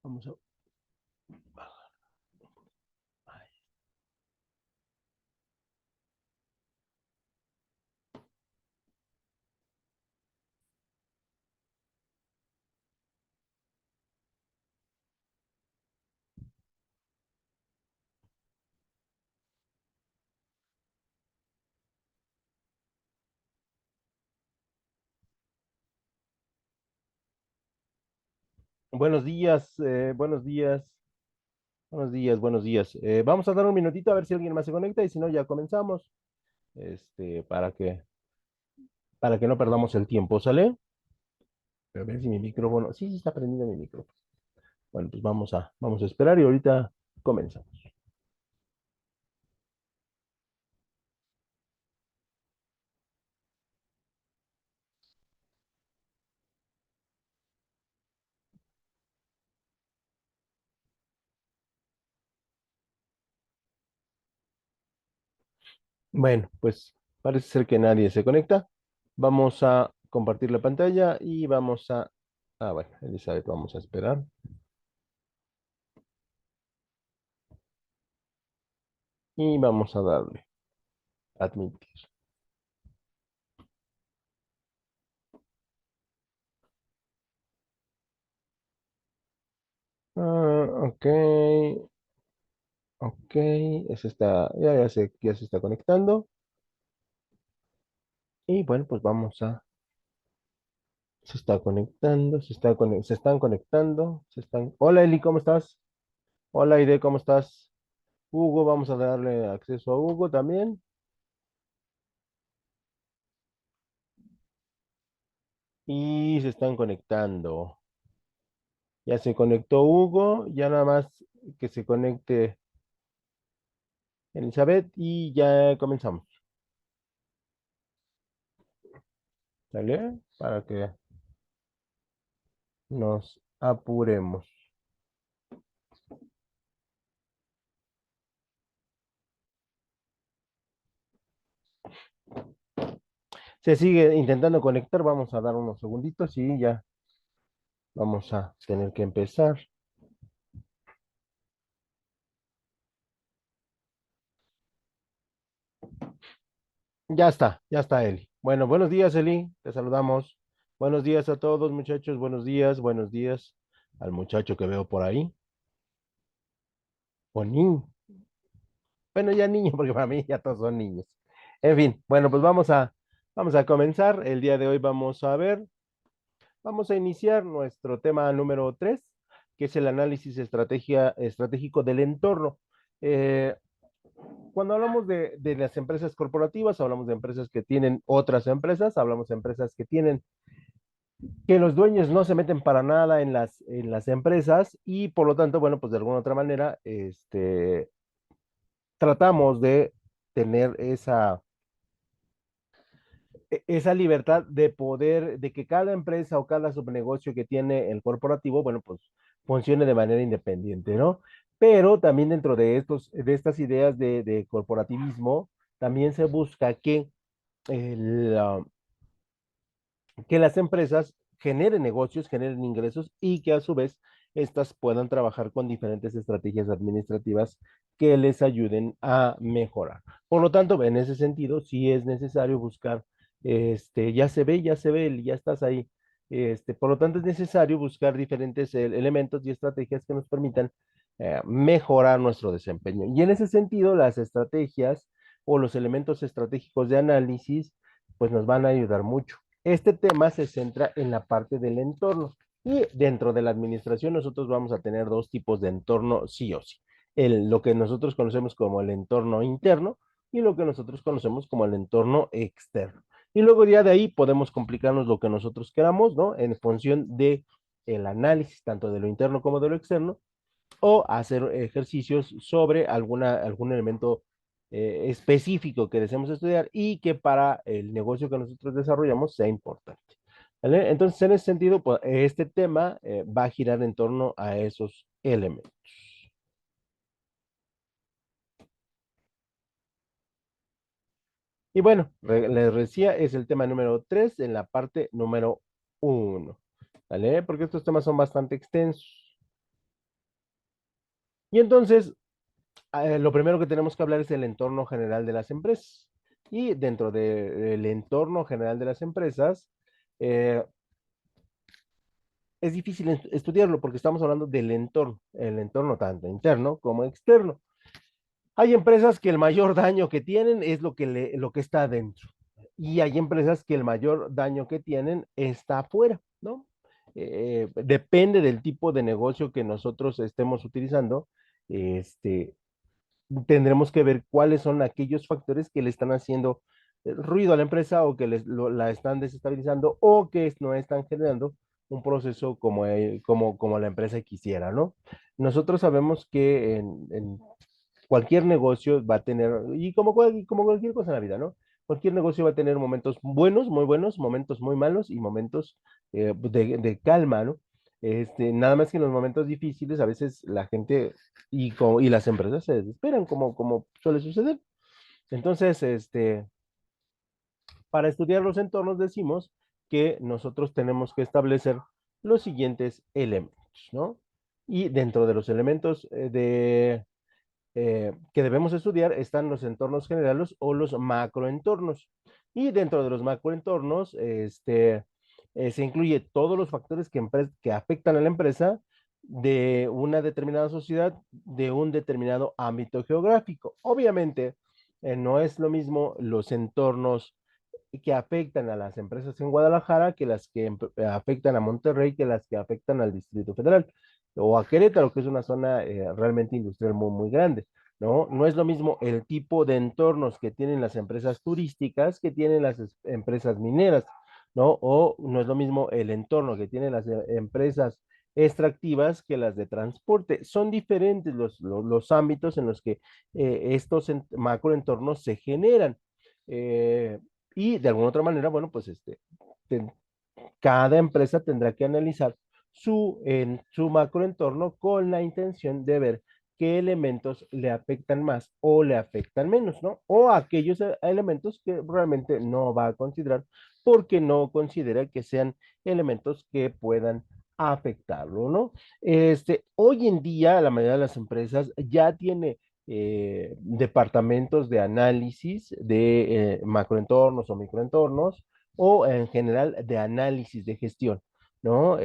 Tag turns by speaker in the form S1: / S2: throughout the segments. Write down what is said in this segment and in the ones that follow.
S1: Vamos a bajar. Buenos días, buenos días, buenos días, buenos días. Vamos a dar un minutito a ver si alguien más se conecta y si no, ya comenzamos. Para que no perdamos el tiempo, ¿sale? A ver si mi micrófono, sí, sí está prendido mi micrófono. Bueno, pues vamos a esperar y ahorita comenzamos. Bueno, pues parece ser que nadie se conecta. Vamos a compartir la pantalla y bueno, Elizabeth, vamos a esperar y vamos a darle admitir. Ok, ok, ya se está conectando. Y bueno, pues se está conectando, se están conectando, Hola Eli, ¿cómo estás? Hola Aide, ¿cómo estás? Hugo, vamos a darle acceso a Hugo también. Y se están conectando. Ya se conectó Hugo, ya nada más que se conecte Elizabeth y ya comenzamos. ¿Sale? Para que nos apuremos. Se sigue intentando conectar, vamos a dar unos segunditos y ya vamos a tener que empezar. Ya está Eli. Bueno, buenos días Eli, te saludamos. Buenos días a todos muchachos, buenos días al muchacho que veo por ahí. O niño. Bueno, ya niño, porque para mí ya todos son niños. En fin, bueno, pues vamos a comenzar. El día de hoy vamos a iniciar nuestro tema número 3, que es el análisis estratégico del entorno. Eh, Cuando hablamos de las empresas corporativas, hablamos de empresas que tienen otras empresas, hablamos de empresas que los dueños no se meten para nada en las empresas y por lo tanto, bueno, pues de alguna otra manera, tratamos de tener esa libertad de poder, de que cada empresa o cada subnegocio que tiene el corporativo, bueno, pues funcione de manera independiente, ¿no? Pero también dentro de estas ideas de corporativismo, también se busca el, ah, que las empresas generen negocios, generen ingresos y que a su vez estas puedan trabajar con diferentes estrategias administrativas que les ayuden a mejorar. Por lo tanto, en ese sentido, sí es necesario buscar, ya estás ahí. Por lo tanto, es necesario buscar diferentes elementos y estrategias que nos permitan mejorar nuestro desempeño. Y en ese sentido, las estrategias o los elementos estratégicos de análisis, pues nos van a ayudar mucho. Este tema se centra en la parte del entorno y dentro de la administración nosotros vamos a tener dos tipos de entorno sí o sí. Lo que nosotros conocemos como el entorno interno y lo que nosotros conocemos como el entorno externo. Y luego ya de ahí podemos complicarnos lo que nosotros queramos, ¿no? En función de el análisis tanto de lo interno como de lo externo o hacer ejercicios sobre algún elemento específico que deseemos estudiar y que para el negocio que nosotros desarrollamos sea importante. ¿Vale? Entonces, en ese sentido, pues, este tema va a girar en torno a esos elementos. Y bueno, les decía, es el tema número 3 en la parte número 1. ¿Vale? Porque estos temas son bastante extensos. Y entonces, lo primero que tenemos que hablar es del entorno general de las empresas. Y dentro del entorno general de las empresas, eh, es difícil estudiarlo porque estamos hablando del entorno, el entorno tanto interno como externo. Hay empresas que el mayor daño que tienen es lo que está adentro. Y hay empresas que el mayor daño que tienen está afuera, ¿no? Depende del tipo de negocio que nosotros estemos utilizando. Este, Tendremos que ver cuáles son aquellos factores que le están haciendo ruido a la empresa o que la están desestabilizando o que no están generando un proceso como la empresa quisiera, ¿no? Nosotros sabemos que en cualquier negocio va a tener, y como cualquier cosa en la vida, ¿no? Cualquier negocio va a tener momentos buenos, momentos muy malos y momentos de calma, ¿no? Nada más que en los momentos difíciles, a veces la gente y las empresas se desesperan, como suele suceder. Entonces, para estudiar los entornos decimos que nosotros tenemos que establecer los siguientes elementos, ¿no? Y dentro de los elementos que debemos estudiar están los entornos generales o los macroentornos. Y dentro de los macroentornos, se incluye todos los factores que afectan a la empresa de una determinada sociedad, de un determinado ámbito geográfico. Obviamente, no es lo mismo los entornos que afectan a las empresas en Guadalajara que las que afectan a Monterrey, que las que afectan al Distrito Federal o a Querétaro, que es una zona realmente industrial muy, muy grande, ¿no? No es lo mismo el tipo de entornos que tienen las empresas turísticas que tienen las empresas mineras, ¿no? O no es lo mismo el entorno que tienen las empresas extractivas que las de transporte. Son diferentes los ámbitos en los que estos macroentornos se generan. Eh, y de alguna otra manera, bueno, pues ten- cada empresa tendrá que analizar su macroentorno con la intención de ver qué elementos le afectan más o le afectan menos, ¿no? O aquellos elementos que realmente no va a considerar porque no considera que sean elementos que puedan afectarlo, ¿no? Hoy en día la mayoría de las empresas ya tiene departamentos de análisis de macroentornos o microentornos o en general de análisis de gestión, ¿no?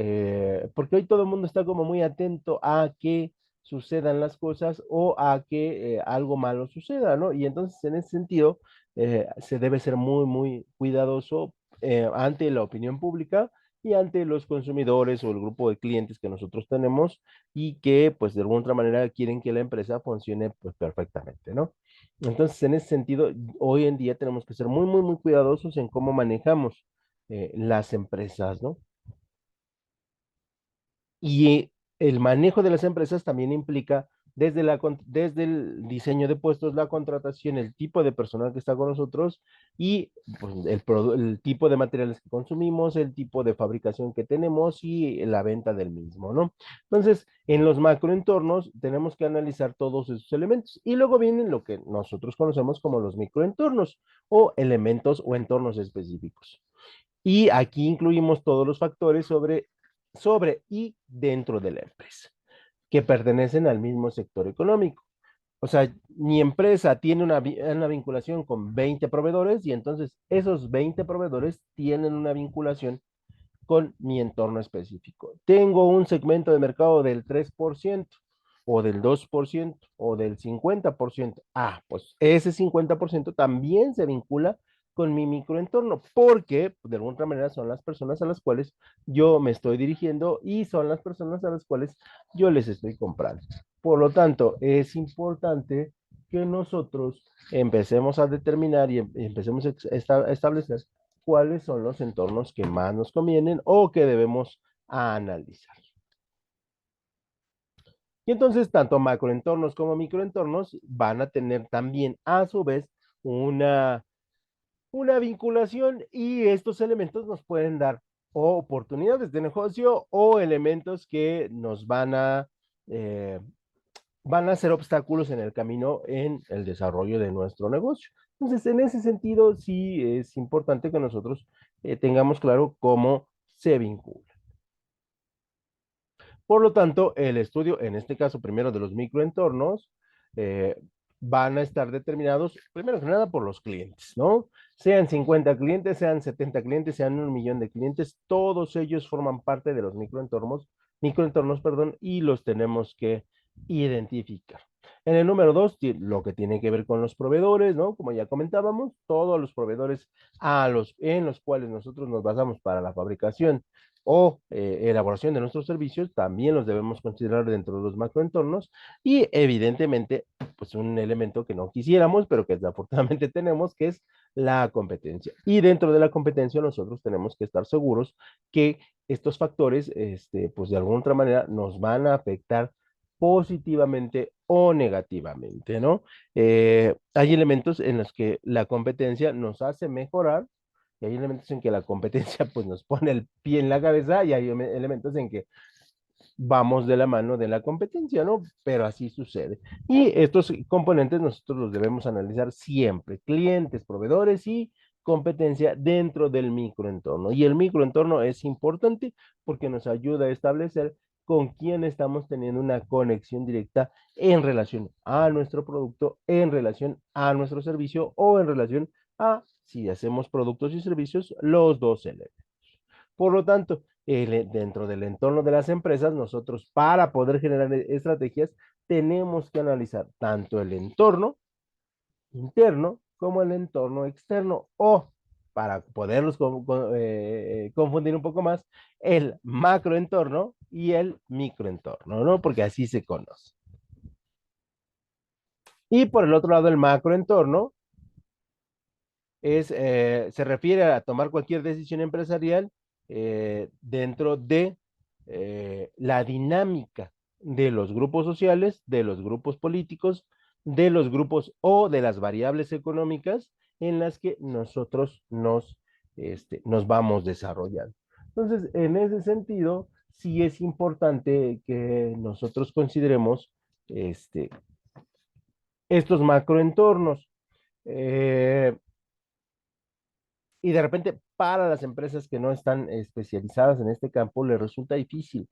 S1: Porque hoy todo el mundo está como muy atento a que sucedan las cosas o a que algo malo suceda, ¿no? Y entonces en ese sentido se debe ser muy, muy cuidadoso ante la opinión pública y ante los consumidores o el grupo de clientes que nosotros tenemos y que pues de alguna otra manera quieren que la empresa funcione pues perfectamente, ¿no? Entonces en ese sentido, hoy en día tenemos que ser muy, muy, muy cuidadosos en cómo manejamos las empresas, ¿no? Y el manejo de las empresas también implica desde el diseño de puestos, la contratación, el tipo de personal que está con nosotros y pues, el tipo de materiales que consumimos, el tipo de fabricación que tenemos y la venta del mismo, ¿no? Entonces, en los macroentornos tenemos que analizar todos esos elementos y luego vienen lo que nosotros conocemos como los microentornos o elementos o entornos específicos. Y aquí incluimos todos los factores sobre y dentro de la empresa, que pertenecen al mismo sector económico. O sea, mi empresa tiene una vinculación con 20 proveedores y entonces esos 20 proveedores tienen una vinculación con mi entorno específico. Tengo un segmento de mercado del 3% o del 2% o del 50%. Ah, pues ese 50% también se vincula con mi microentorno, porque de alguna otra manera son las personas a las cuales yo me estoy dirigiendo y son las personas a las cuales yo les estoy comprando. Por lo tanto, es importante que nosotros empecemos a determinar y empecemos a establecer cuáles son los entornos que más nos convienen o que debemos analizar. Y entonces, tanto macroentornos como microentornos van a tener también, a su vez, una, una vinculación y estos elementos nos pueden dar o oportunidades de negocio o elementos que nos eh, van a ser obstáculos en el camino en el desarrollo de nuestro negocio. Entonces, en ese sentido, sí es importante que nosotros tengamos claro cómo se vincula. Por lo tanto, el estudio, en este caso primero de los microentornos, eh, van a estar determinados, primero que nada, por los clientes, ¿no? Sean 50 clientes, sean 70 clientes, sean 1 millón de clientes, todos ellos forman parte de los microentornos, perdón, y los tenemos que identificar. En el número 2, lo que tiene que ver con los proveedores, ¿no? Como ya comentábamos, todos los proveedores en los cuales nosotros nos basamos para la fabricación o elaboración de nuestros servicios, también los debemos considerar dentro de los macroentornos y evidentemente, pues un elemento que no quisiéramos, pero que desafortunadamente tenemos, que es la competencia. Y dentro de la competencia nosotros tenemos que estar seguros que estos factores, pues de alguna otra manera nos van a afectar positivamente o negativamente, ¿no? Hay elementos en los que la competencia nos hace mejorar y hay elementos en que la competencia pues nos pone el pie en la cabeza y hay elementos en que vamos de la mano de la competencia, ¿no? Pero así sucede. Y estos componentes nosotros los debemos analizar siempre, clientes, proveedores y competencia dentro del microentorno. Y el microentorno es importante porque nos ayuda a establecer con quién estamos teniendo una conexión directa en relación a nuestro producto, en relación a nuestro servicio o en relación a si hacemos productos y servicios, los dos elementos. Por lo tanto, dentro del entorno de las empresas, nosotros para poder generar estrategias, tenemos que analizar tanto el entorno interno como el entorno externo o para poderlos confundir un poco más, el macroentorno y el microentorno, ¿no? Porque así se conoce. Y por el otro lado, el macroentorno se refiere a tomar cualquier decisión empresarial dentro de la dinámica de los grupos sociales, de los grupos políticos, de los grupos o de las variables económicas en las que nosotros nos vamos desarrollando. Entonces, en ese sentido, sí es importante que nosotros consideremos estos macroentornos. Eh, y de repente para las empresas que no están especializadas en este campo les resulta difícil.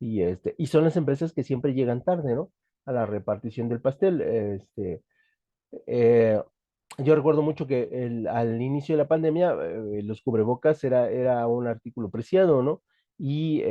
S1: Y son las empresas que siempre llegan tarde, ¿no? A la repartición del pastel. Eh, yo recuerdo mucho que al inicio de la pandemia los cubrebocas era un artículo preciado, ¿no? Y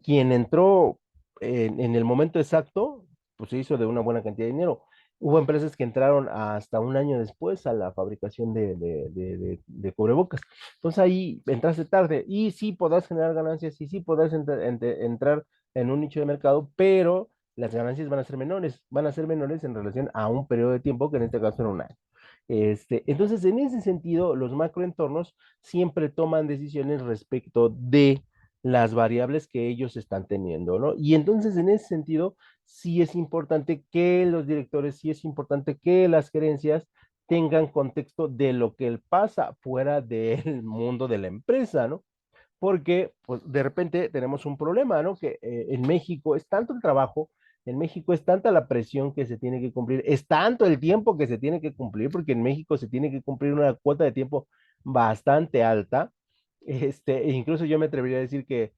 S1: quien entró en el momento exacto, pues se hizo de una buena cantidad de dinero. Hubo empresas que entraron hasta un año después a la fabricación de cubrebocas. Entonces ahí entraste tarde y sí podrás generar ganancias y sí podrás entrar en un nicho de mercado, pero las ganancias van a ser menores en relación a un periodo de tiempo que en este caso era un año. Entonces, en ese sentido, los macroentornos siempre toman decisiones respecto de las variables que ellos están teniendo, ¿no? Y entonces, en ese sentido, sí es importante que los directores, sí es importante que las gerencias tengan contexto de lo que pasa fuera del mundo de la empresa, ¿no? Porque pues, de repente tenemos un problema, ¿no? Que en México es tanto el trabajo, en México es tanta la presión que se tiene que cumplir, es tanto el tiempo que se tiene que cumplir, porque en México se tiene que cumplir una cuota de tiempo bastante alta, e incluso yo me atrevería a decir que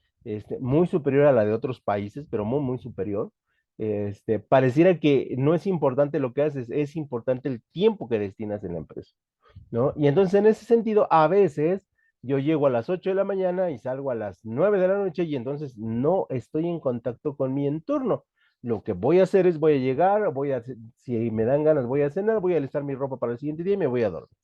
S1: muy superior a la de otros países, pero muy, muy superior. Pareciera que no es importante lo que haces, es importante el tiempo que destinas en la empresa. ¿No? Y entonces en ese sentido, a veces yo llego a las 8 de la mañana y salgo a las 9 de la noche y entonces no estoy en contacto con mi entorno. Lo que voy a hacer es voy a llegar, si me dan ganas, voy a cenar, voy a alistar mi ropa para el siguiente día y me voy a dormir.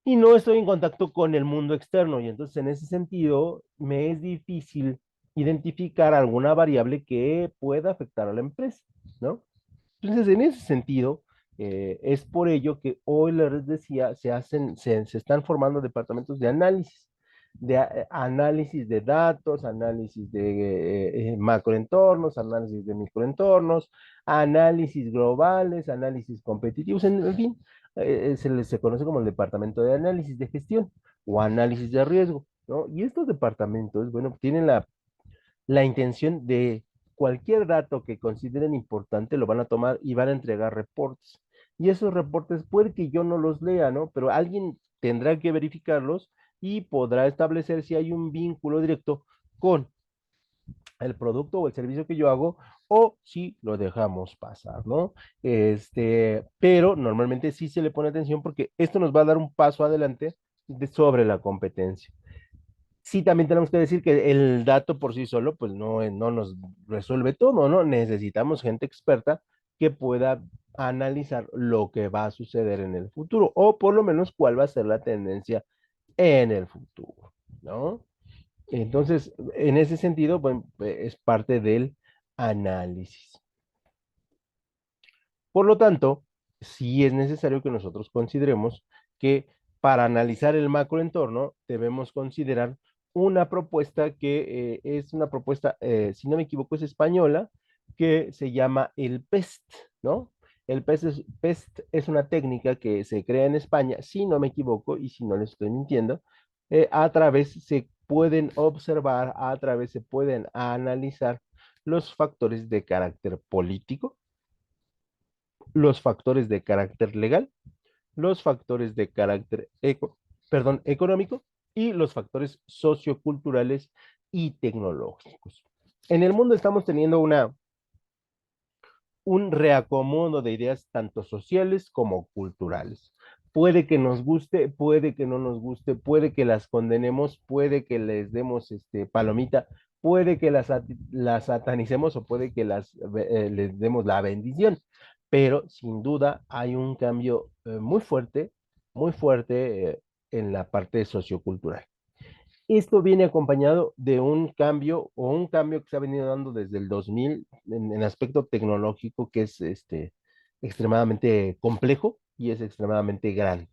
S1: Y no estoy en contacto con el mundo externo y entonces en ese sentido me es difícil identificar alguna variable que pueda afectar a la empresa, ¿no? Entonces, en ese sentido, es por ello que hoy les decía, se están formando departamentos de análisis, análisis de datos, análisis de macroentornos, análisis de microentornos, análisis globales, análisis competitivos, en fin, se conoce como el departamento de análisis de gestión o análisis de riesgo, ¿no? Y estos departamentos, bueno, tienen la intención de cualquier dato que consideren importante lo van a tomar y van a entregar reportes. Y esos reportes puede que yo no los lea, ¿no? Pero alguien tendrá que verificarlos y podrá establecer si hay un vínculo directo con el producto o el servicio que yo hago, o si lo dejamos pasar, ¿no? Pero normalmente sí se le pone atención porque esto nos va a dar un paso adelante sobre la competencia. Sí, también tenemos que decir que el dato por sí solo, pues no nos resuelve todo, ¿no? Necesitamos gente experta que pueda analizar lo que va a suceder en el futuro, o por lo menos cuál va a ser la tendencia en el futuro, ¿no? Entonces, en ese sentido, bueno, es parte del análisis. Por lo tanto, sí es necesario que nosotros consideremos que para analizar el macroentorno debemos considerar una propuesta que es una propuesta, si no me equivoco, es española, que se llama el PEST, ¿no? El PEST es una técnica que se crea en España, si no me equivoco, y si no les estoy mintiendo, a través se pueden observar, a través se pueden analizar los factores de carácter político, los factores de carácter legal, los factores de carácter económico y los factores socioculturales y tecnológicos. En el mundo estamos teniendo un reacomodo de ideas tanto sociales como culturales. Puede que nos guste, puede que no nos guste, puede que las condenemos, puede que les demos palomita, puede que las satanicemos o puede que les demos la bendición, pero sin duda hay un cambio muy fuerte en la parte sociocultural. Esto viene acompañado de un cambio o un cambio que se ha venido dando desde el 2000 en aspecto tecnológico que es extremadamente complejo y es extremadamente grande,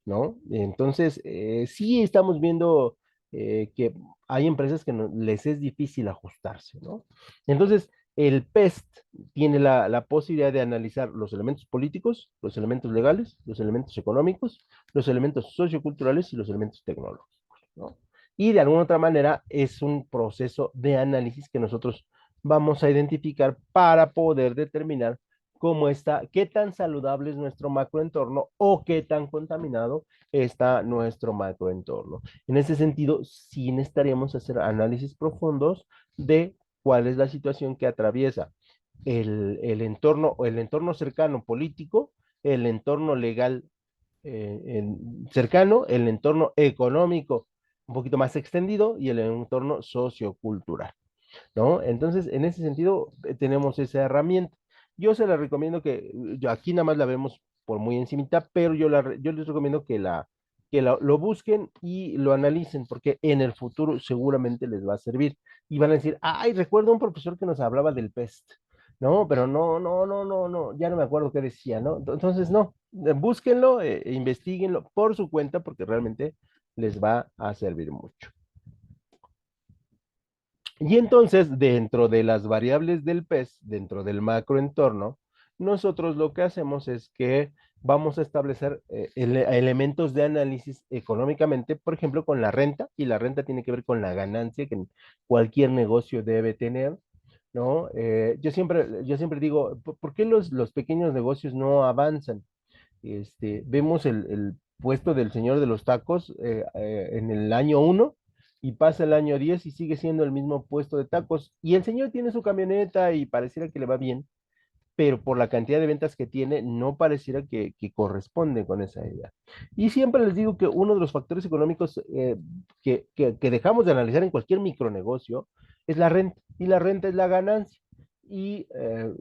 S1: ¿no? Entonces, sí estamos viendo que hay empresas que les es difícil ajustarse, ¿no? Entonces, el PEST tiene la posibilidad de analizar los elementos políticos, los elementos legales, los elementos económicos, los elementos socioculturales y los elementos tecnológicos, ¿no? Y de alguna otra manera es un proceso de análisis que nosotros vamos a identificar para poder determinar cómo está, qué tan saludable es nuestro macroentorno o qué tan contaminado está nuestro macroentorno. En ese sentido, sí necesitaríamos hacer análisis profundos de cuál es la situación que atraviesa el entorno cercano político, el entorno legal cercano, el entorno económico un poquito más extendido y el entorno sociocultural, ¿no? Entonces, en ese sentido, tenemos esa herramienta. Yo se la recomiendo yo aquí nada más la vemos por muy encimita, pero yo les recomiendo lo busquen y lo analicen, porque en el futuro seguramente les va a servir. Y van a decir, ay, recuerdo un profesor que nos hablaba del PEST. No, pero no, ya no me acuerdo qué decía, ¿no? Entonces, no, búsquenlo, investiguenlo por su cuenta, porque realmente les va a servir mucho. Y entonces, dentro de las variables del PES, dentro del macroentorno, nosotros lo que hacemos es que vamos a establecer elementos de análisis económicamente, por ejemplo, con la renta, y la renta tiene que ver con la ganancia que cualquier negocio debe tener, ¿no? Yo siempre digo, ¿por qué los pequeños negocios no avanzan? Vemos el puesto del señor de los tacos en el año 1 y pasa el año 10 y sigue siendo el mismo puesto de tacos. Y el señor tiene su camioneta y pareciera que le va bien, pero por la cantidad de ventas que tiene, no pareciera que corresponde con esa idea. Y siempre les digo que uno de los factores económicos que dejamos de analizar en cualquier micronegocio es la renta, y la renta es la ganancia. Y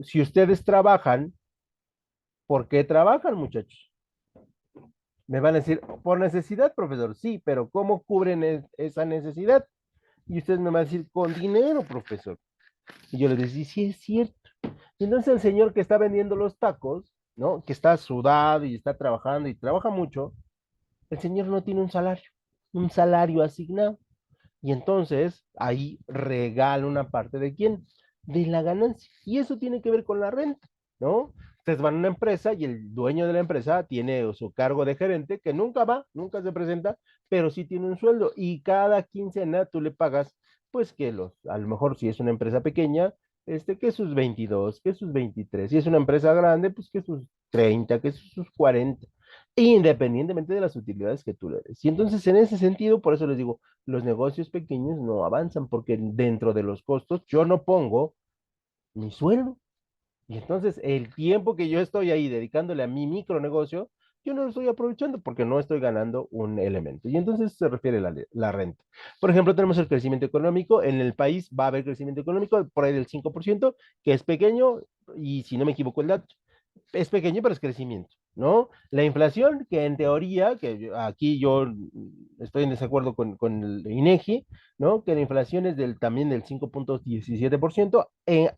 S1: si ustedes trabajan, ¿por qué trabajan, muchachos? Me van a decir, por necesidad, profesor, sí, pero ¿cómo cubren esa necesidad? Y ustedes me van a decir, con dinero, profesor. Y yo les decía, sí, es cierto. Y entonces el señor que está vendiendo los tacos, ¿no? Que está sudado y está trabajando y trabaja mucho, el señor no tiene un salario asignado. Y entonces ahí regala una parte de quién? De la ganancia. Y eso tiene que ver con la renta, ¿no? Ustedes van a una empresa y el dueño de la empresa tiene su cargo de gerente que nunca va, nunca se presenta, pero sí tiene un sueldo y cada quincena tú le pagas, pues a lo mejor si es una empresa pequeña, que sus 22, que sus 23, si es una empresa grande, pues que sus 30, que sus 40. independientemente de las utilidades que tú le des. Y entonces, en ese sentido, por eso les digo, los negocios pequeños no avanzan, porque dentro de los costos yo no pongo mi sueldo. Y entonces el tiempo que yo estoy ahí dedicándole a mi micronegocio, yo no lo estoy aprovechando porque no estoy ganando un elemento. Y entonces se refiere a la renta. Por ejemplo, tenemos el crecimiento económico. En el país va a haber crecimiento económico por ahí del 5%, que es pequeño, y si no me equivoco el dato, es pequeño, pero es crecimiento, ¿no? La inflación, que en teoría, aquí yo estoy en desacuerdo con el INEGI, ¿no? Que la inflación es también del 5,17%,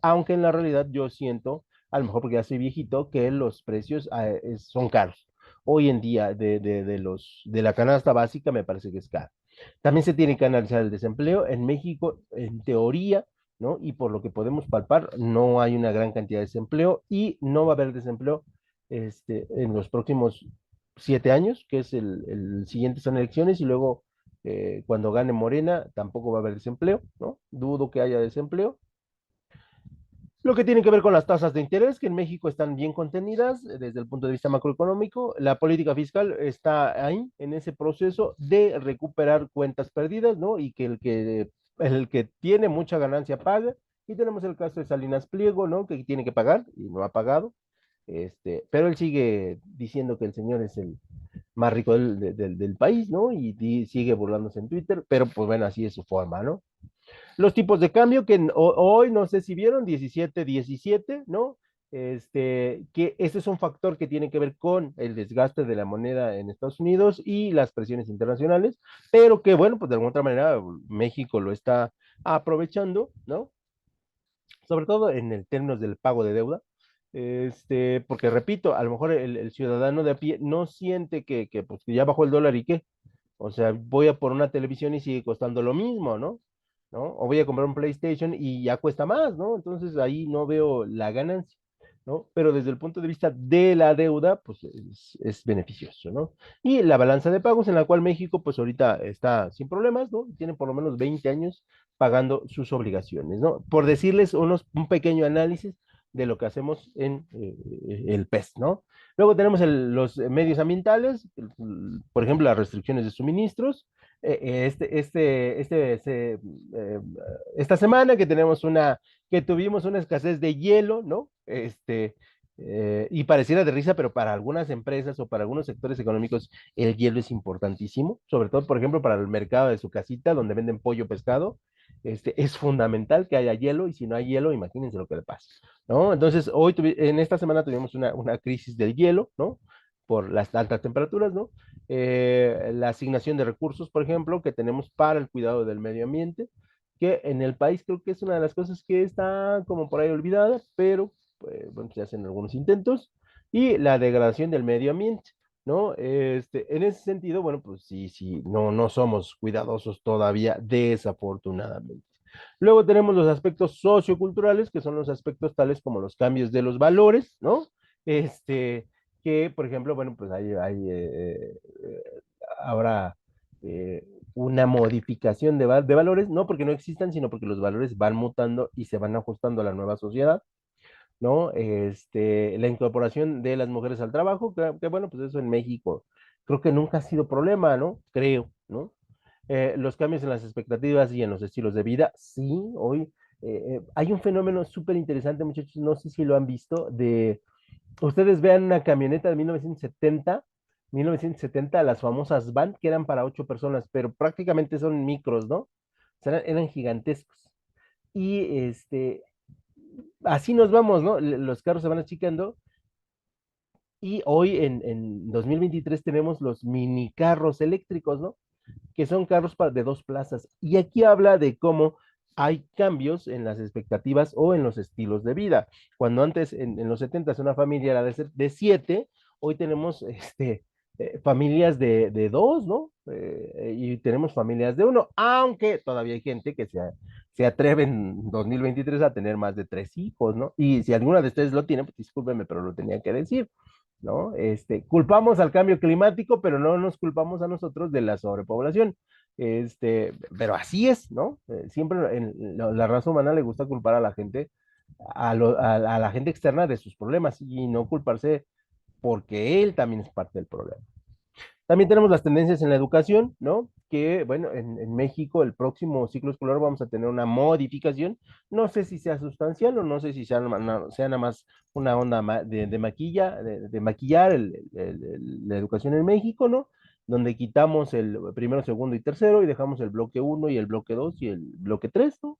S1: aunque en la realidad yo siento, a lo mejor porque ya soy viejito, que los precios son caros. Hoy en día, de la canasta básica, me parece que es caro. También se tiene que analizar el desempleo. En México, en teoría, ¿no? Y por lo que podemos palpar, no hay una gran cantidad de desempleo y no va a haber desempleo en los próximos 7 años, que es el siguiente son elecciones, y luego cuando gane Morena tampoco va a haber desempleo, ¿no? Dudo que haya desempleo. Lo que tiene que ver con las tasas de interés, que en México están bien contenidas desde el punto de vista macroeconómico. La política fiscal está ahí, en ese proceso de recuperar cuentas perdidas, ¿no? Y que el que tiene mucha ganancia paga. Y tenemos el caso de Salinas Pliego, ¿no? Que tiene que pagar y no ha pagado. Pero él sigue diciendo que el señor es el más rico del país, ¿no? Y sigue burlándose en Twitter, pero pues bueno, así es su forma, ¿no? Los tipos de cambio que hoy no sé si vieron, 17, 17, ¿no? Que ese es un factor que tiene que ver con el desgaste de la moneda en Estados Unidos y las presiones internacionales, pero que bueno, pues de alguna otra manera México lo está aprovechando, ¿no? Sobre todo en el términos del pago de deuda, porque repito, a lo mejor el ciudadano de a pie no siente pues, que ya bajó el dólar y qué, o sea, voy a por una televisión y sigue costando lo mismo, ¿no? ¿No? O voy a comprar un PlayStation y ya cuesta más, ¿no? Entonces ahí no veo la ganancia, ¿no? Pero desde el punto de vista de la deuda, pues es beneficioso, ¿no? Y la balanza de pagos en la cual México, pues ahorita está sin problemas, ¿no? Tiene por lo menos 20 años pagando sus obligaciones, ¿no? Por decirles un pequeño análisis de lo que hacemos en el PES, ¿no? Luego tenemos los medios ambientales, por ejemplo, las restricciones de suministros. Esta semana que tuvimos una escasez de hielo, ¿no? Y pareciera de risa, pero para algunas empresas o para algunos sectores económicos el hielo es importantísimo, sobre todo, por ejemplo, para el mercado de su casita, donde venden pollo, pescado. Es fundamental que haya hielo y si no hay hielo, imagínense lo que le pasa, ¿no? Entonces, en esta semana tuvimos una crisis del hielo, ¿no? Por las altas temperaturas, ¿no? La asignación de recursos, por ejemplo, que tenemos para el cuidado del medio ambiente, que en el país creo que es una de las cosas que está como por ahí olvidada, pero bueno, se hacen algunos intentos, y la degradación del medio ambiente, ¿no? En ese sentido, bueno, pues sí, sí, no somos cuidadosos todavía, desafortunadamente. Luego tenemos los aspectos socioculturales, que son los aspectos tales como los cambios de los valores, ¿no? Que, por ejemplo, bueno, pues ahora una modificación de valores, no porque no existan, sino porque los valores van mutando y se van ajustando a la nueva sociedad, ¿no? La incorporación de las mujeres al trabajo, bueno, pues eso en México creo que nunca ha sido problema, ¿no? Creo, ¿no? Los cambios en las expectativas y en los estilos de vida, sí, hoy hay un fenómeno súper interesante, muchachos, no sé si lo han visto, ustedes vean una camioneta de 1970, las famosas van, que eran para 8 personas, pero prácticamente son micros, ¿no? O sea, eran gigantescos. Y así nos vamos, ¿no? Los carros se van achicando y hoy en 2023 tenemos los mini carros eléctricos, ¿no? Que son carros de 2 plazas. Y aquí habla de cómo hay cambios en las expectativas o en los estilos de vida. Cuando antes, en los 70, una familia era de 7, hoy tenemos familias de 2, ¿no? Y tenemos familias de 1, aunque todavía hay gente que se atreve en 2023 a tener más de 3 hijos, ¿no? Y si alguna de ustedes lo tiene, pues discúlpenme, pero lo tenía que decir. ¿No? Culpamos al cambio climático, pero no nos culpamos a nosotros de la sobrepoblación. Pero así es, ¿no? Siempre en la raza humana le gusta culpar a la gente, a la gente externa de sus problemas y no culparse porque él también es parte del problema. También tenemos las tendencias en la educación, ¿no? Que, bueno, en México el próximo ciclo escolar vamos a tener una modificación, no sé si sea sustancial o no sé si sea, sea nada más una onda de maquillar la educación en México, ¿no? Donde quitamos el primero, segundo y tercero y dejamos el bloque uno y el bloque 2 y el bloque 3, ¿no?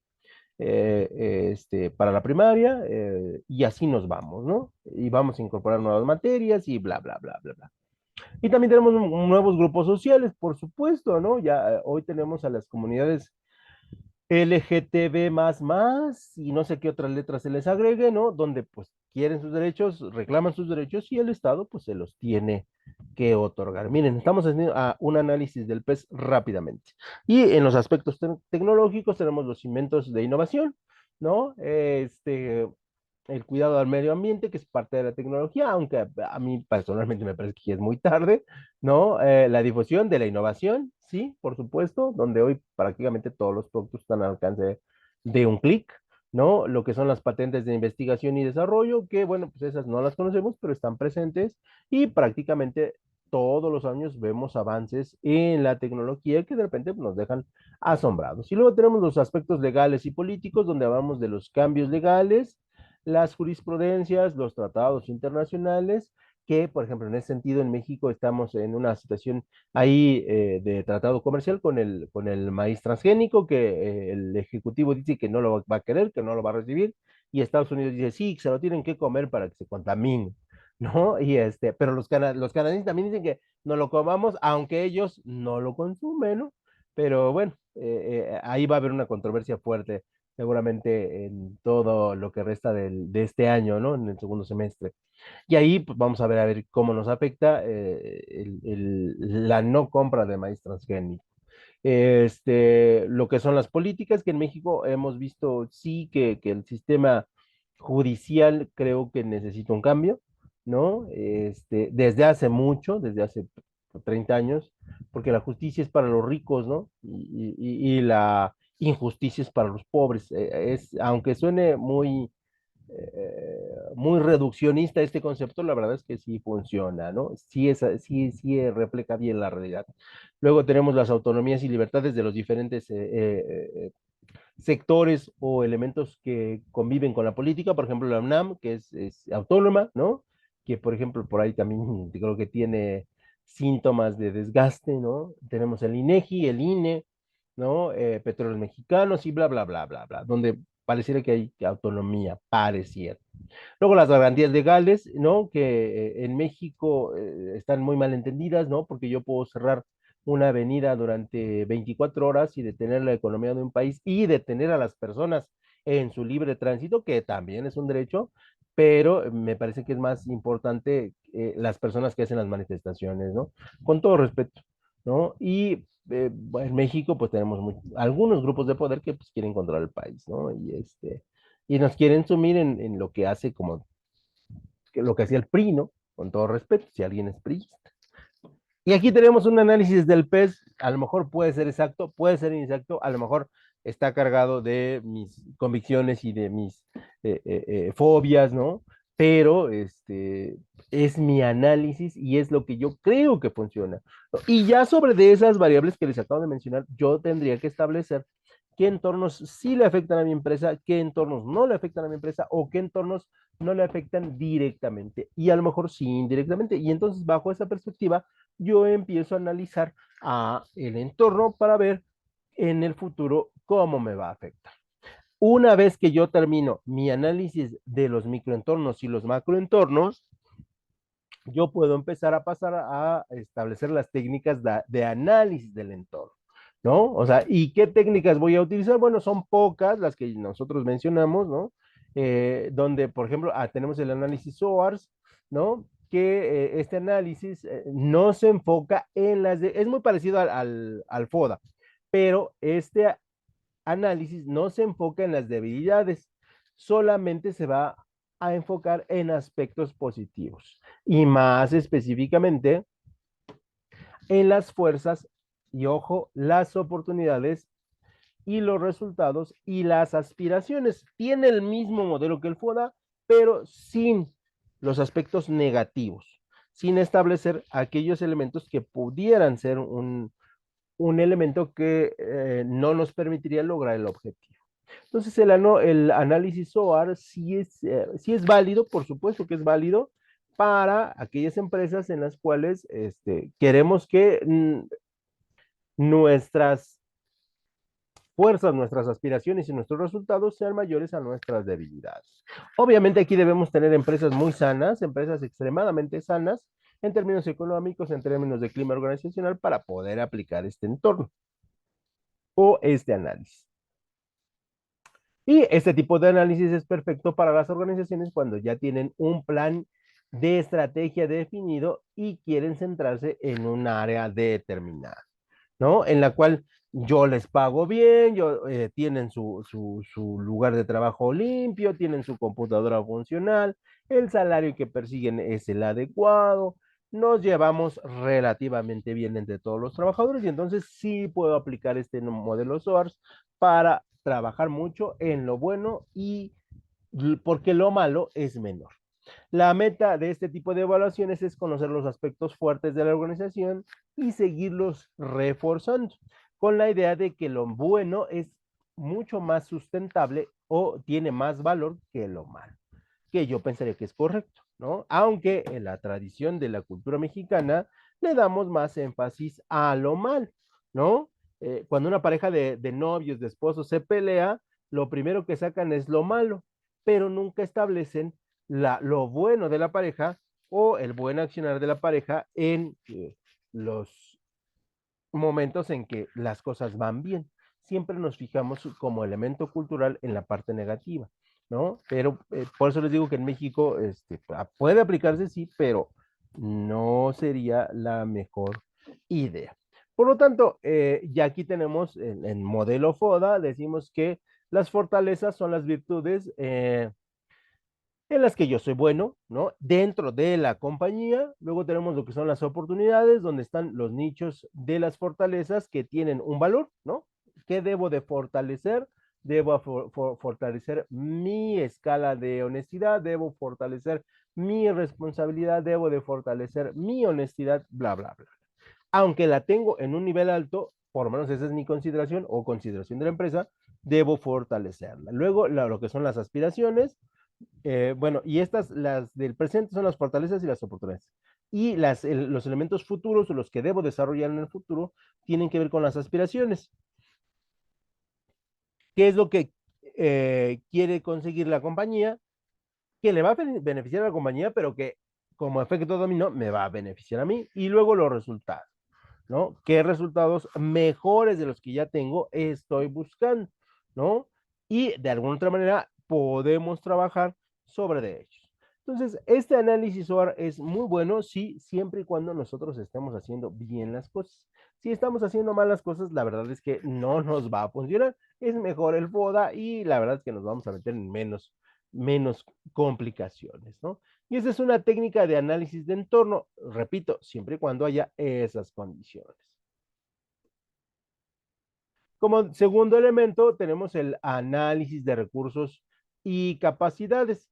S1: Para la primaria, y así nos vamos, ¿no? Y vamos a incorporar nuevas materias y bla, bla, bla, bla, bla. Y también tenemos nuevos grupos sociales, por supuesto, ¿no? Ya hoy tenemos a las comunidades LGTB y no sé qué otras letras se les agregue, ¿no? Donde pues quieren sus derechos, reclaman sus derechos y el Estado pues se los tiene que otorgar. Miren, estamos haciendo un análisis del PES rápidamente. Y en los aspectos tecnológicos tenemos los inventos de innovación, ¿no? El cuidado al medio ambiente, que es parte de la tecnología, aunque a mí personalmente me parece que ya es muy tarde, ¿no? La difusión de la innovación, sí, por supuesto, donde hoy prácticamente todos los productos están al alcance de un clic, ¿no? Lo que son las patentes de investigación y desarrollo, que bueno, pues esas no las conocemos, pero están presentes y prácticamente todos los años vemos avances en la tecnología que de repente nos dejan asombrados. Y luego tenemos los aspectos legales y políticos, donde hablamos de los cambios legales, las jurisprudencias, los tratados internacionales, que, por ejemplo, en ese sentido, en México estamos en una situación ahí de tratado comercial con el maíz transgénico, que el Ejecutivo dice que no lo va a querer, que no lo va a recibir, y Estados Unidos dice, sí, que se lo tienen que comer para que se contamine, ¿no? Pero los canadienses también dicen que no lo comamos, aunque ellos no lo consumen, ¿no? Pero bueno, ahí va a haber una controversia fuerte seguramente en todo lo que resta de este año, ¿no? En el segundo semestre. Y ahí pues, vamos a ver cómo nos afecta la no compra de maíz transgénico. Lo que son las políticas que en México hemos visto, sí, que el sistema judicial creo que necesita un cambio, ¿no? Desde hace mucho, desde hace 30 años, porque la justicia es para los ricos, ¿no? Y la injusticia es para los pobres. Aunque suene muy reduccionista este concepto, la verdad es que sí funciona, ¿no? Sí refleja bien la realidad. Luego tenemos las autonomías y libertades de los diferentes sectores o elementos que conviven con la política, por ejemplo, la UNAM, que es autónoma, ¿no? Que, por ejemplo, por ahí también creo que tiene síntomas de desgaste, ¿no? Tenemos el INEGI, el INE, ¿no? Petróleos Mexicanos y bla, bla, bla, bla, bla, donde pareciera que hay autonomía, pareciera. Luego las garantías legales, ¿no? Que en México están muy mal entendidas, ¿no? Porque yo puedo cerrar una avenida durante 24 horas y detener la economía de un país y detener a las personas en su libre tránsito, que también es un derecho, pero me parece que es más importante las personas que hacen las manifestaciones, ¿no? Con todo respeto, ¿no? Y bueno, en México pues tenemos algunos grupos de poder que pues quieren controlar el país, ¿no? Y nos quieren sumir en lo que hace como que lo que hacía el PRI, ¿no? Con todo respeto, si alguien es PRI. Y aquí tenemos un análisis del PES, a lo mejor puede ser exacto, puede ser inexacto, a lo mejor está cargado de mis convicciones y de mis fobias, ¿no? Pero es mi análisis y es lo que yo creo que funciona. Y ya sobre de esas variables que les acabo de mencionar, yo tendría que establecer qué entornos sí le afectan a mi empresa, qué entornos no le afectan a mi empresa o qué entornos no le afectan directamente y a lo mejor sí indirectamente. Y entonces bajo esa perspectiva yo empiezo a analizar el entorno para ver en el futuro cómo me va a afectar. Una vez que yo termino mi análisis de los microentornos y los macroentornos, yo puedo empezar a pasar a establecer las técnicas de análisis del entorno, ¿no? O sea, ¿y qué técnicas voy a utilizar? Bueno, son pocas las que nosotros mencionamos, ¿no? Donde, por ejemplo, tenemos el análisis SOARS, ¿no? Que este análisis no se enfoca en es muy parecido al FODA, pero este análisis no se enfoca en las debilidades, solamente se va a enfocar en aspectos positivos y más específicamente en las fuerzas y ojo, las oportunidades y los resultados y las aspiraciones. Tiene el mismo modelo que el FODA, pero sin los aspectos negativos. sin establecer aquellos elementos que pudieran ser un elemento que no nos permitiría lograr el objetivo. Entonces, el análisis SOAR sí es válido, por supuesto que es válido para aquellas empresas en las cuales queremos que nuestras fuerzas, nuestras aspiraciones y nuestros resultados sean mayores a nuestras debilidades. Obviamente aquí debemos tener empresas muy sanas, empresas extremadamente sanas en términos económicos, en términos de clima organizacional, para poder aplicar este entorno o este análisis. Y este tipo de análisis es perfecto para las organizaciones cuando ya tienen un plan de estrategia definido y quieren centrarse en un área determinada, ¿no? En la cual yo les pago bien, tienen su lugar de trabajo limpio, tienen su computadora funcional, el salario que persiguen es el adecuado, nos llevamos relativamente bien entre todos los trabajadores y entonces sí puedo aplicar este modelo SOARS para trabajar mucho en lo bueno y porque lo malo es menor. La meta de este tipo de evaluaciones es conocer los aspectos fuertes de la organización y seguirlos reforzando, con la idea de que lo bueno es mucho más sustentable o tiene más valor que lo malo, que yo pensaría que es correcto, ¿no? Aunque en la tradición de la cultura mexicana le damos más énfasis a lo mal, ¿no? Cuando una pareja de novios, de esposos se pelea, lo primero que sacan es lo malo, pero nunca establecen lo bueno de la pareja o el buen accionar de la pareja en los momentos en que las cosas van bien. Siempre nos fijamos como elemento cultural en la parte negativa, ¿no? Pero por eso les digo que en México puede aplicarse, sí, pero no sería la mejor idea. Por lo tanto, ya aquí tenemos en modelo FODA, decimos que las fortalezas son las virtudes en las que yo soy bueno, ¿no? Dentro de la compañía, luego tenemos lo que son las oportunidades, donde están los nichos de las fortalezas que tienen un valor, ¿no? ¿Qué debo de fortalecer? Debo fortalecer mi escala de honestidad, debo fortalecer mi responsabilidad, debo de fortalecer mi honestidad, bla, bla, bla. Aunque la tengo en un nivel alto, por lo menos esa es mi consideración o consideración de la empresa, debo fortalecerla. Luego, lo que son las aspiraciones, bueno, y estas, las del presente, son las fortalezas y las oportunidades. Y los elementos futuros, o los que debo desarrollar en el futuro, tienen que ver con las aspiraciones. ¿Qué es lo que quiere conseguir la compañía? Que le va a beneficiar a la compañía, pero que como efecto dominó me va a beneficiar a mí. Y luego los resultados, ¿no? ¿Qué resultados mejores de los que ya tengo estoy buscando, ¿no? Y de alguna otra manera podemos trabajar sobre de ellos. Entonces, este análisis SOAR es muy bueno, sí, siempre y cuando nosotros estemos haciendo bien las cosas. Si estamos haciendo mal las cosas, la verdad es que no nos va a funcionar. Es mejor el FODA y la verdad es que nos vamos a meter en menos complicaciones, ¿no? Y esa es una técnica de análisis de entorno, repito, siempre y cuando haya esas condiciones. Como segundo elemento, tenemos el análisis de recursos y capacidades,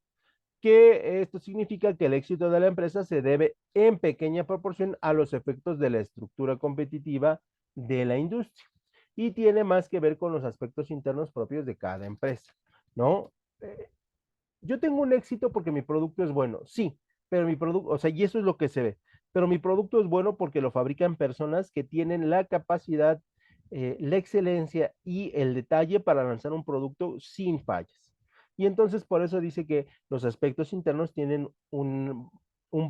S1: que esto significa que el éxito de la empresa se debe en pequeña proporción a los efectos de la estructura competitiva de la industria y tiene más que ver con los aspectos internos propios de cada empresa, ¿no? Yo tengo un éxito porque mi producto es bueno, sí, pero mi producto, o sea, y eso es lo que se ve, pero mi producto es bueno porque lo fabrican personas que tienen la capacidad, la excelencia y el detalle para lanzar un producto sin fallas. Y entonces por eso dice que los aspectos internos tienen un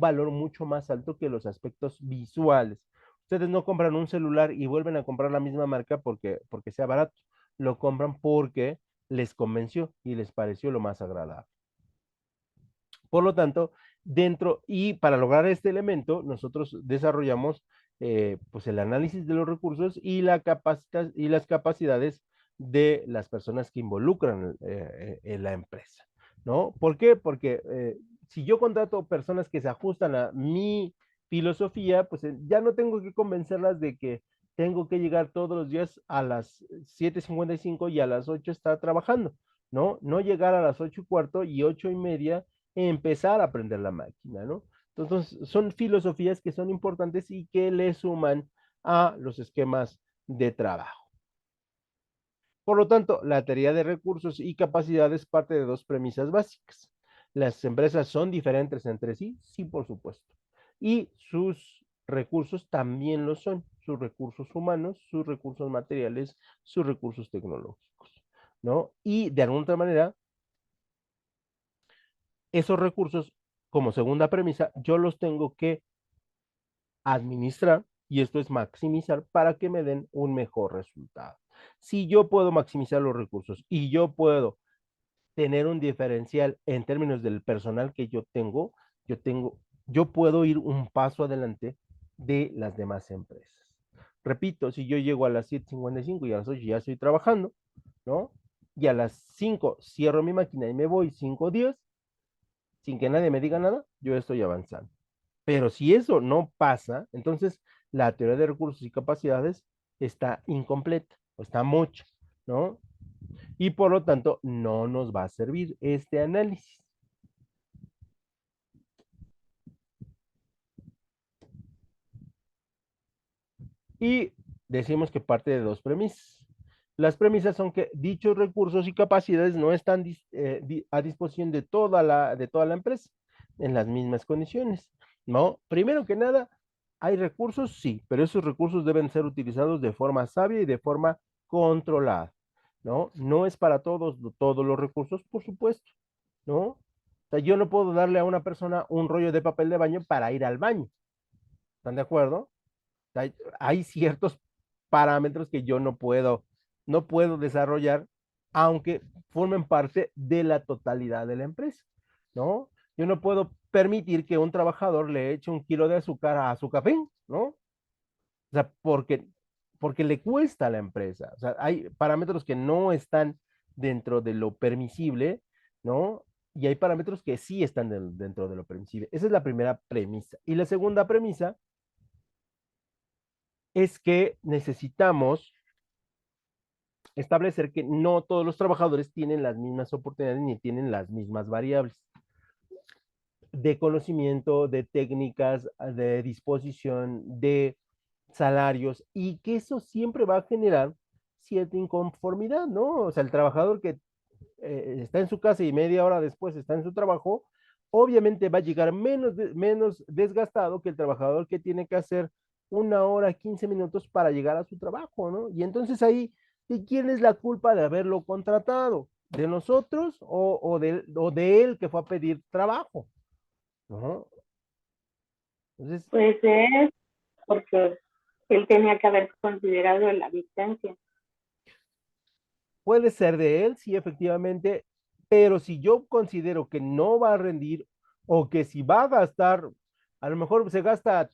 S1: valor mucho más alto que los aspectos visuales. Ustedes no compran un celular y vuelven a comprar la misma marca porque sea barato, lo compran porque les convenció y les pareció lo más agradable. Por lo tanto, y para lograr este elemento, nosotros desarrollamos pues el análisis de los recursos y y las capacidades de las personas que involucran en la empresa, ¿no? ¿Por qué? Porque si yo contrato personas que se ajustan a mi filosofía, pues ya no tengo que convencerlas de que tengo que llegar todos los días a las 7:55 y a las 8 estar trabajando, ¿no? No llegar a las 8:15 y 8:30 empezar a aprender la máquina, ¿no? Entonces, son filosofías que son importantes y que le suman a los esquemas de trabajo. Por lo tanto, la teoría de recursos y capacidades parte de dos premisas básicas. Las empresas son diferentes entre sí, sí, por supuesto. Y sus recursos también lo son, sus recursos humanos, sus recursos materiales, sus recursos tecnológicos, ¿no? Y de alguna otra manera, esos recursos, como segunda premisa, yo los tengo que administrar y esto es maximizar para que me den un mejor resultado. Si yo puedo maximizar los recursos y yo puedo tener un diferencial en términos del personal que yo tengo, yo puedo ir un paso adelante de las demás empresas. Repito, si yo llego a las 7:55 y a las 8 ya estoy trabajando, ¿no? Y a las 5 cierro mi máquina y me voy 5:10, sin que nadie me diga nada, yo estoy avanzando. Pero si eso no pasa, entonces la teoría de recursos y capacidades está incompleta o está mocha, ¿no? Y por lo tanto no nos va a servir este análisis. Y decimos que parte de dos premisas. Las premisas son que dichos recursos y capacidades no están a disposición de toda la empresa en las mismas condiciones, ¿no? Primero que nada, hay recursos, sí, pero esos recursos deben ser utilizados de forma sabia y de forma controlada, ¿no? No es para todos los recursos, por supuesto, ¿no? O sea, yo no puedo darle a una persona un rollo de papel de baño para ir al baño, ¿están de acuerdo? Hay ciertos parámetros que yo no puedo desarrollar, aunque formen parte de la totalidad de la empresa, ¿no? Yo no puedo permitir que un trabajador le eche 1 kilo de azúcar a su café, ¿no? O sea, porque le cuesta a la empresa. O sea, hay parámetros que no están dentro de lo permisible, ¿no? Y hay parámetros que sí están dentro de lo permisible. Esa es la primera premisa. Y la segunda premisa es que necesitamos establecer que no todos los trabajadores tienen las mismas oportunidades ni tienen las mismas variables de conocimiento, de técnicas, de disposición, de salarios, y que eso siempre va a generar cierta inconformidad, ¿no? O sea, el trabajador que está en su casa y media hora después está en su trabajo, obviamente va a llegar menos desgastado que el trabajador que tiene que hacer 1 hora, 15 minutos para llegar a su trabajo, ¿no? Y entonces ahí, ¿de quién es la culpa de haberlo contratado? ¿De nosotros o de él que fue a pedir trabajo? ¿No? Entonces,
S2: Pues es porque él tenía que haber considerado la distancia.
S1: puede ser de él, sí, efectivamente, pero si yo considero que no va a rendir o que si va a gastar, a lo mejor se gasta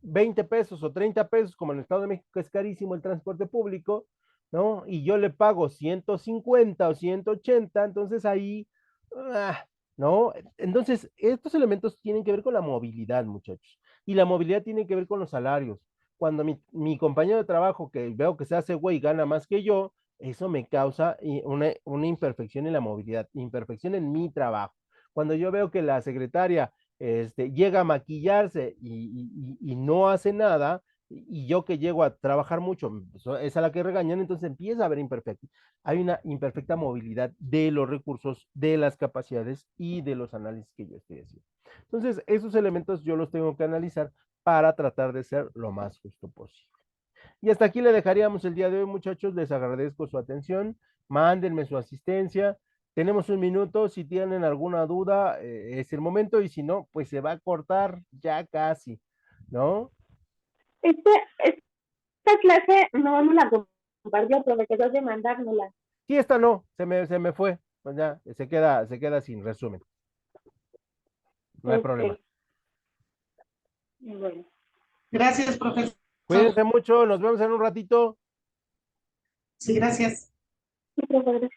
S1: 20 pesos o 30 pesos, como en el Estado de México que es carísimo el transporte público, ¿no? Y yo le pago 150 o 180, entonces ahí, ah, ¿no? Entonces, estos elementos tienen que ver con la movilidad, muchachos, y la movilidad tiene que ver con los salarios. Cuando mi compañero de trabajo, que veo que se hace güey, gana más que yo, eso me causa una imperfección en la movilidad, imperfección en mi trabajo. Cuando yo veo que la secretaria llega a maquillarse y no hace nada, y yo que llego a trabajar mucho, es a la que regañan, entonces empieza a haber imperfecta. Hay una imperfecta movilidad de los recursos, de las capacidades y de los análisis que yo estoy haciendo. Entonces, esos elementos yo los tengo que analizar para tratar de ser lo más justo posible. Y hasta aquí le dejaríamos el día de hoy, muchachos. Les agradezco su atención. Mándenme su asistencia. Tenemos 1 minuto. Si tienen alguna duda, es el momento. Y si no, pues se va a cortar ya casi, ¿no?
S2: Este, esta clase no me la compartió, pero me quedó de mandármela.
S1: Si esta no, se me fue. Pues ya, se queda sin resumen. No hay
S2: Ok,
S1: problema.
S2: bueno.
S3: Gracias, profesor.
S1: Cuídense mucho. Nos vemos en un ratito.
S3: Sí, gracias.
S2: Sí, profesor.